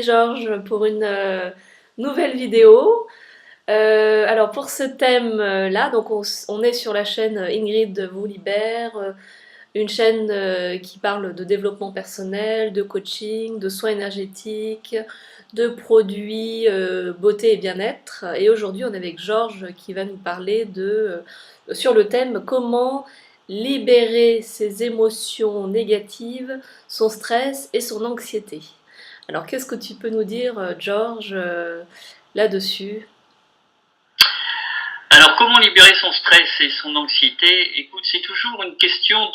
Georges pour une nouvelle vidéo. Alors pour ce thème-là, donc on est sur la chaîne Ingrid vous libère, une chaîne qui parle de développement personnel, de coaching, de soins énergétiques, de produits beauté et bien-être. Et aujourd'hui on est avec Georges qui va nous parler sur le thème comment libérer ses émotions négatives, son stress et son anxiété. Alors, qu'est-ce que tu peux nous dire, George, là-dessus? Alors, comment libérer son stress et son anxiété? Écoute, c'est toujours une question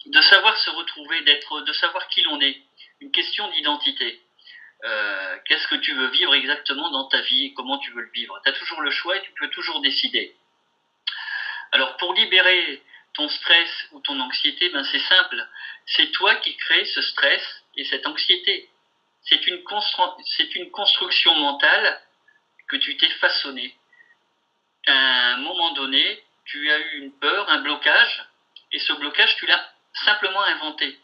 de savoir se retrouver, de savoir qui l'on est. Une question d'identité. Qu'est-ce que tu veux vivre exactement dans ta vie et comment tu veux le vivre? Tu as toujours le choix et tu peux toujours décider. Alors, pour libérer ton stress ou ton anxiété, ben c'est simple. C'est toi qui crée ce stress et cette anxiété. C'est une construction mentale que tu t'es façonnée. À un moment donné, tu as eu une peur, un blocage, et ce blocage, tu l'as simplement inventé.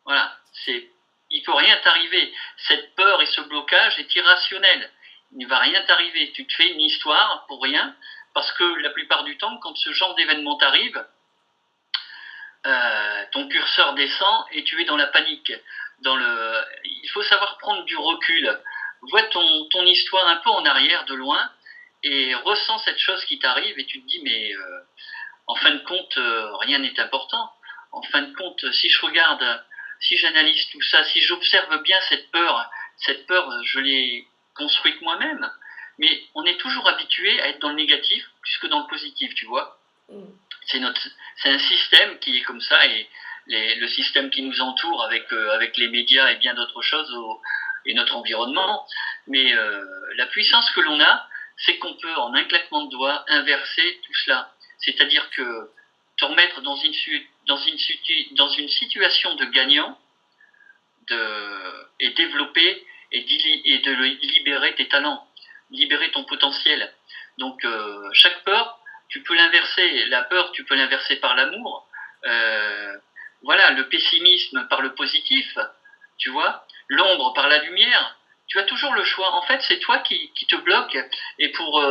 Voilà, il ne peut rien t'arriver. Cette peur et ce blocage est irrationnel. Il ne va rien t'arriver. Tu te fais une histoire pour rien, parce que la plupart du temps, quand ce genre d'événement t'arrive, ton curseur descend et tu es dans la panique. Il faut savoir prendre du recul. Vois ton histoire un peu en arrière, de loin, et ressens cette chose qui t'arrive et tu te dis mais en fin de compte rien n'est important. En fin de compte, si je regarde, si j'analyse tout ça, si j'observe bien cette peur je l'ai construite moi-même. Mais on est toujours habitué à être dans le négatif plus que dans le positif, tu vois. Mm. C'est un système qui est comme ça et le système qui nous entoure avec les médias et bien d'autres choses et notre environnement. Mais la puissance que l'on a, c'est qu'on peut en un claquement de doigts inverser tout cela. C'est-à-dire que te remettre dans une situation de gagnant et développer et de libérer tes talents, libérer ton potentiel. Donc chaque peur, tu peux l'inverser. La peur, tu peux l'inverser par l'amour. Voilà, le pessimisme par le positif, tu vois, l'ombre par la lumière. Tu as toujours le choix. En fait, c'est toi qui te bloque. Et pour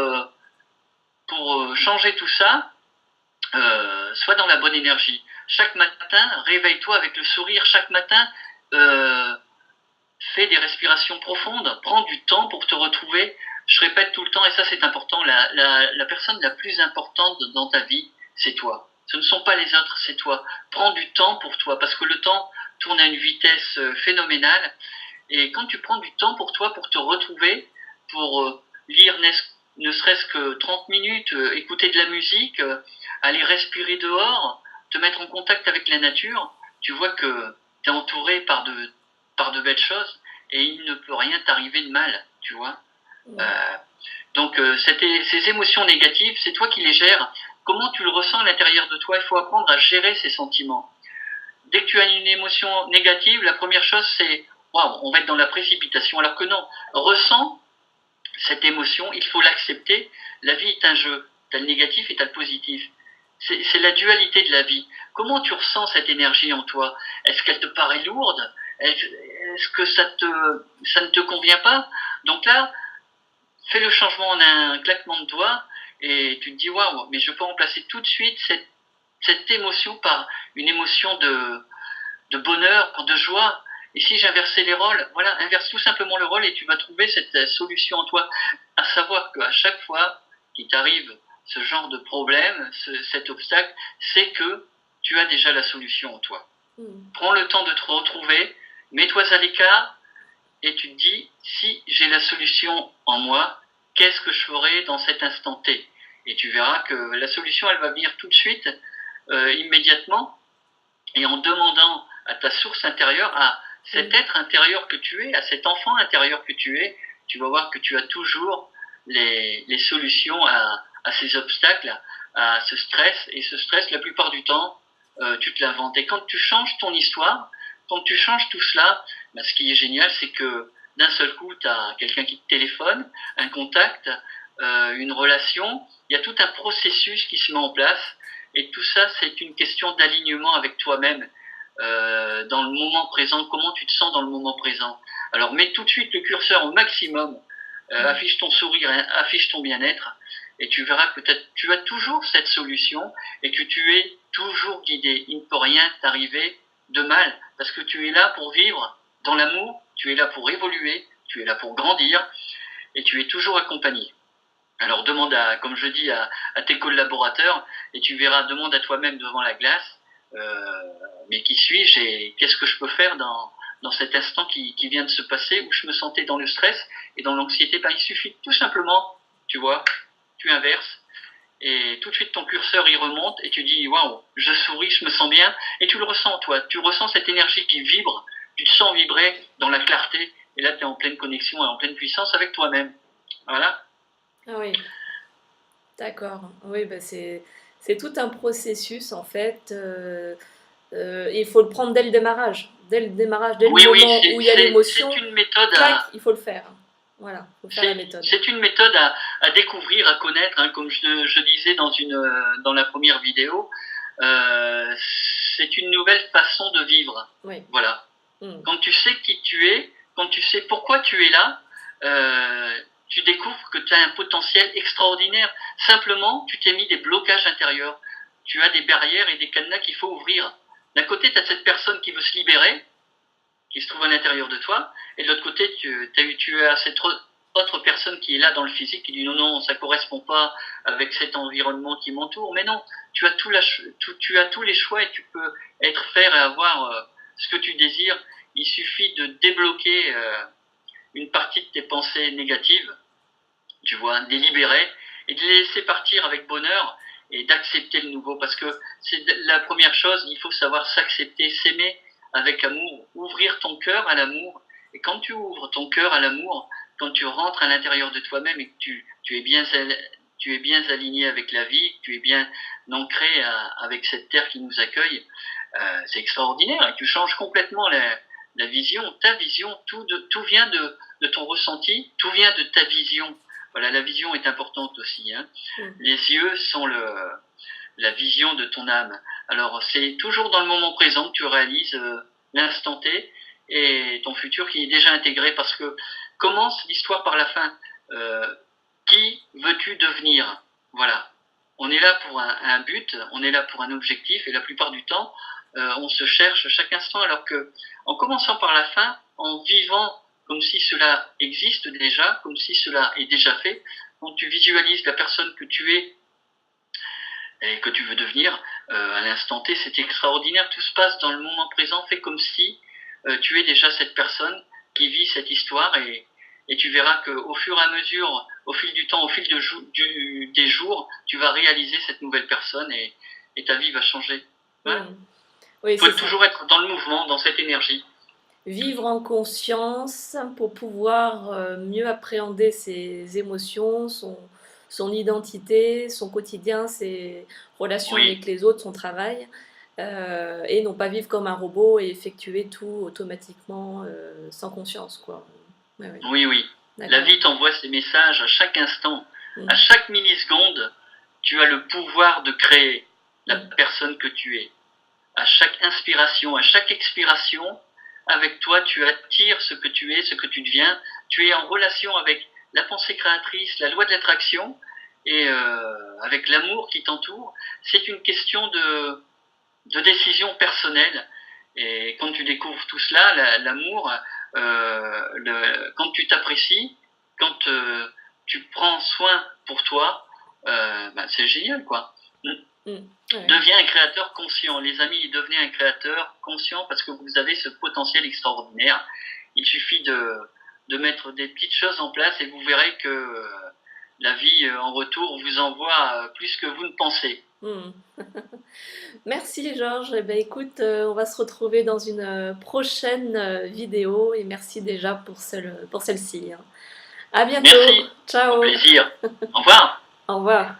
changer tout ça, sois dans la bonne énergie. Chaque matin, réveille-toi avec le sourire. Chaque matin, fais des respirations profondes. Prends du temps pour te retrouver. Je répète tout le temps, et ça c'est important, la personne la plus importante dans ta vie, c'est toi. Ce ne sont pas les autres, c'est toi. Prends du temps pour toi, parce que le temps tourne à une vitesse phénoménale. Et quand tu prends du temps pour toi, pour te retrouver, pour lire ne serait-ce que 30 minutes, écouter de la musique, aller respirer dehors, te mettre en contact avec la nature, tu vois que tu es entouré par de belles choses et il ne peut rien t'arriver de mal, tu vois. Mm. Ces émotions négatives, c'est toi qui les gères. Comment tu le ressens à l'intérieur de toi? Il faut apprendre à gérer ces sentiments. Dès que tu as une émotion négative, la première chose c'est waouh, on va être dans la précipitation. Alors que non, ressens cette émotion, il faut l'accepter. La vie est un jeu. Tu as le négatif et tu as le positif. C'est la dualité de la vie. Comment tu ressens cette énergie en toi? Est-ce qu'elle te paraît lourde? Est-ce que ça ne te convient pas? Donc là, fais le changement en un claquement de doigts et tu te dis waouh, mais je peux remplacer tout de suite cette émotion par une émotion de bonheur, de joie. Et si j'inversais les rôles, voilà, inverse tout simplement le rôle et tu vas trouver cette solution en toi. À savoir qu'à chaque fois qu'il t'arrive ce genre de problème, cet obstacle, c'est que tu as déjà la solution en toi. Mm. Prends le temps de te retrouver, mets-toi à l'écart et tu te dis, si j'ai la solution en moi, qu'est-ce que je ferai dans cet instant T? Et tu verras que la solution, elle va venir tout de suite, immédiatement, et en demandant à ta source intérieure, à cet être intérieur que tu es, à cet enfant intérieur que tu es, tu vas voir que tu as toujours les solutions à ces obstacles, à ce stress. Et ce stress, la plupart du temps, tu te l'inventes. Et quand tu changes ton histoire, quand tu changes tout cela, ben, ce qui est génial, c'est que d'un seul coup, tu as quelqu'un qui te téléphone, un contact, une relation. Il y a tout un processus qui se met en place. Et tout ça, c'est une question d'alignement avec toi-même, dans le moment présent. Comment tu te sens dans le moment présent? Alors mets tout de suite le curseur au maximum, affiche ton sourire, affiche ton bien-être, et tu verras que tu as toujours cette solution et que tu es toujours guidé. Il ne peut rien t'arriver de mal, parce que tu es là pour vivre dans l'amour, tu es là pour évoluer, tu es là pour grandir, et tu es toujours accompagné. Alors demande comme je dis, à tes collaborateurs, et tu verras, demande à toi-même devant la glace, mais qui suis-je et qu'est-ce que je peux faire dans cet instant qui vient de se passer, où je me sentais dans le stress et dans l'anxiété. Il suffit tout simplement, tu vois, tu inverses, et tout de suite ton curseur y remonte, et tu dis, waouh, je souris, je me sens bien, et tu le ressens toi, tu ressens cette énergie qui vibre, tu te sens vibrer dans la clarté, et là tu es en pleine connexion et en pleine puissance avec toi-même. Voilà. Ah oui, d'accord. Oui, bah c'est tout un processus en fait. Il faut le prendre dès le démarrage. Dès le démarrage, dès le Oui, oui, moment où il y a l'émotion, c'est une méthode clac, il faut le faire. Voilà, il faut faire la méthode. c'est une méthode à découvrir, à connaître, hein, comme je disais dans la première vidéo. C'est une nouvelle façon de vivre. Oui. Voilà. Quand tu sais qui tu es, quand tu sais pourquoi tu es là, tu découvres que tu as un potentiel extraordinaire. Simplement, tu t'es mis des blocages intérieurs. Tu as des barrières et des cadenas qu'il faut ouvrir. D'un côté, tu as cette personne qui veut se libérer, qui se trouve à l'intérieur de toi, et de l'autre côté, tu as cette autre personne qui est là dans le physique, qui dit non, non, ça correspond pas avec cet environnement qui m'entoure. Mais non, tu as tu as tous les choix et tu peux faire et avoir ce que tu désires. Il suffit de débloquer une partie de tes pensées négatives, tu vois, de les libérer et de les laisser partir avec bonheur et d'accepter le nouveau. Parce que c'est la première chose, il faut savoir s'accepter, s'aimer avec amour, ouvrir ton cœur à l'amour. Et quand tu ouvres ton cœur à l'amour, quand tu rentres à l'intérieur de toi-même et que tu es bien aligné avec la vie, tu es bien ancré avec cette terre qui nous accueille, c'est extraordinaire. Et tu changes complètement la vision, ta vision, tout vient de ton ressenti, tout vient de ta vision. Voilà, la vision est importante aussi. Hein. Les yeux sont la vision de ton âme. Alors, c'est toujours dans le moment présent que tu réalises l'instant T et ton futur qui est déjà intégré, parce que commence l'histoire par la fin. Qui veux-tu devenir? Voilà. On est là pour un but, on est là pour un objectif, et la plupart du temps, on se cherche chaque instant, alors que, en commençant par la fin, en vivant comme si cela existe déjà, comme si cela est déjà fait, quand tu visualises la personne que tu es et que tu veux devenir, à l'instant T, c'est extraordinaire, tout se passe dans le moment présent, fais comme si tu es déjà cette personne qui vit cette histoire, et tu verras qu'au fur et à mesure, au fil du temps, au fil des jours, tu vas réaliser cette nouvelle personne, et ta vie va changer. Voilà. Oui, il faut toujours être dans le mouvement, dans cette énergie. Vivre en conscience pour pouvoir mieux appréhender ses émotions, son identité, son quotidien, ses relations avec les autres, son travail, et non pas vivre comme un robot et effectuer tout automatiquement sans conscience, quoi. Oui, oui. La vie t'envoie ces messages à chaque instant, à chaque milliseconde. Tu as le pouvoir de créer la personne que tu es. À chaque inspiration, à chaque expiration, avec toi, tu attires ce que tu es, ce que tu deviens. Tu es en relation avec la pensée créatrice, la loi de l'attraction, et avec l'amour qui t'entoure. C'est une question de décision personnelle. Et quand tu découvres tout cela, l'amour, quand tu t'apprécies, quand tu prends soin pour toi, c'est génial, quoi. Deviens un créateur conscient. Les amis, devenez un créateur conscient, parce que vous avez ce potentiel extraordinaire. Il suffit de mettre des petites choses en place, et vous verrez que la vie en retour vous envoie plus que vous ne pensez. Merci Georges. Eh ben, écoute, on va se retrouver dans une prochaine vidéo, et merci déjà pour celle-ci. À bientôt. Merci. Ciao. Au plaisir. Au revoir. Au revoir.